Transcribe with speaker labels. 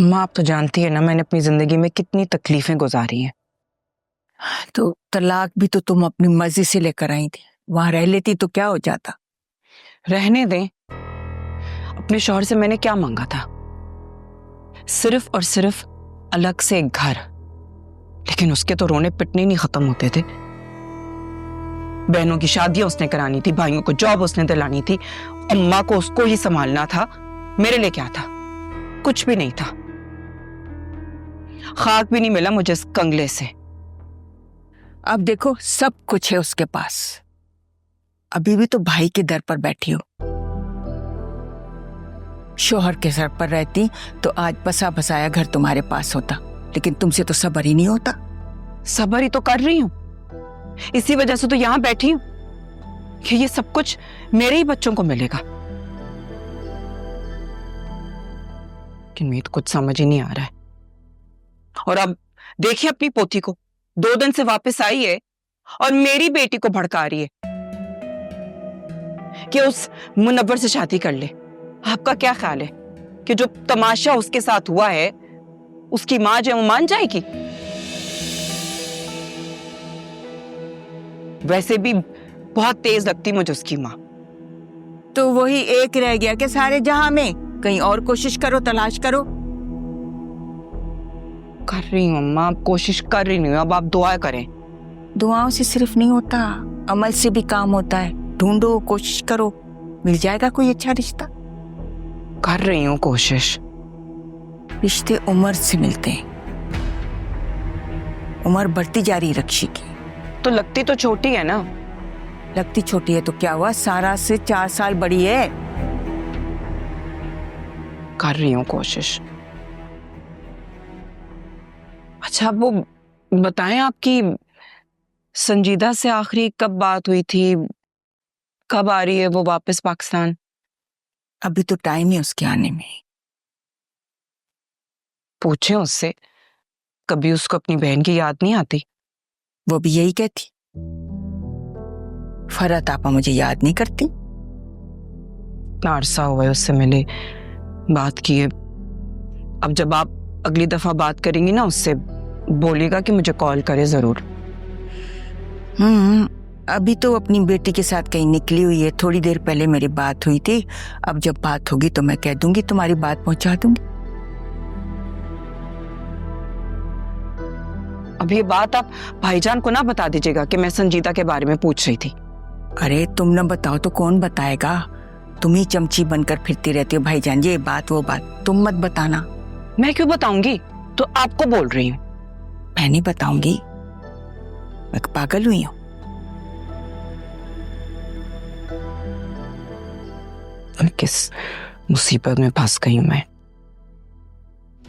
Speaker 1: अम्मा आप तो जानती है ना मैंने अपनी जिंदगी में कितनी तकलीफें गुजारी हैं।
Speaker 2: तो तलाक भी तो तुम अपनी मर्जी से लेकर आई थी, वहां रह लेती तो क्या हो जाता।
Speaker 1: रहने दें, अपने शौहर से मैंने क्या मांगा था? सिर्फ और सिर्फ अलग से एक घर, लेकिन उसके तो रोने पिटने नहीं खत्म होते थे। बहनों की शादियां उसने करानी थी, भाइयों को जॉब उसने दिलानी थी, अम्मा को उसको ही संभालना था। मेरे लिए क्या था? कुछ भी नहीं था। खाक भी नहीं मिला मुझे इस कंगले से।
Speaker 2: अब देखो सब कुछ है उसके पास, अभी भी तो भाई के दर पर बैठी हो। शोहर के सर पर रहती तो आज बसा बसाया घर तुम्हारे पास होता, लेकिन तुमसे तो सब्र ही नहीं होता।
Speaker 1: सब्र ही तो कर रही हूं, इसी वजह से तो यहां बैठी हूं कि ये सब कुछ मेरे ही बच्चों को मिलेगा। लेकिन मुझे तो कुछ समझ ही नहीं आ रहा है। और अब देखिए अपनी पोती को, 2 दिन से वापस आई है और मेरी बेटी को भड़का रही है कि उस मुनव्वर से शादी कर ले। आपका क्या ख्याल है कि जो तमाशा उसके साथ हुआ है उसकी मां जो वो मान जाएगी? वैसे भी बहुत तेज लगती मुझे उसकी मां।
Speaker 2: तो वही एक रह गया कि सारे जहां में? कहीं और कोशिश करो, तलाश करो।
Speaker 1: कर रही हूँ अम्मा, कोशिश कर रही हूँ। अब आप दुआ करें।
Speaker 2: दुआओं से सिर्फ नहीं होता, अमल से भी काम होता है। ढूंढो, कोशिश करो, मिल जाएगा कोई अच्छा रिश्ता।
Speaker 1: कर रही हूँ कोशिश।
Speaker 2: रिश्ते उम्र से मिलते हैं, उम्र बढ़ती जा रही रक्षी की।
Speaker 1: तो लगती तो छोटी है ना।
Speaker 2: लगती छोटी है तो क्या हुआ, सारा से 4 साल बड़ी है।
Speaker 1: कर रही हूँ कोशिश। अच्छा वो बताएं, आपकी संजीदा से आखिरी कब बात हुई थी? कब आ रही है वो वापस पाकिस्तान?
Speaker 2: अभी तो टाइम है उसके आने में।
Speaker 1: पूछे उससे, कभी उसको अपनी बहन की याद नहीं आती?
Speaker 2: वो भी यही कहती, फरहत आपा मुझे याद नहीं करती।
Speaker 1: इतना अरसा हुआ है उससे मिले, बात किए। अब जब आप अगली दफा बात करेंगी ना उससे, बोलिएगा कि मुझे कॉल करे जरूर।
Speaker 2: अभी तो अपनी बेटी के साथ कहीं निकली हुई है। थोड़ी देर पहले मेरी बात हुई थी, अब जब बात होगी तो मैं कह दूंगी, तुम्हारी बात पहुंचा दूंगी।
Speaker 1: अब ये बात आप भाईजान को ना बता दीजिएगा कि मैं संजीदा के बारे में पूछ रही थी।
Speaker 2: अरे तुम न बताओ तो कौन बताएगा? तुम ही चमची बनकर फिरती रहती हो, भाईजान ये बात वो बात, तुम मत बताना।
Speaker 1: मैं क्यों बताऊंगी? तो आपको बोल रही हूँ।
Speaker 2: मैं नहीं बताऊंगी, मैं पागल हुई हूं।
Speaker 1: किस मुसीबत में फंस गई हूं मैं।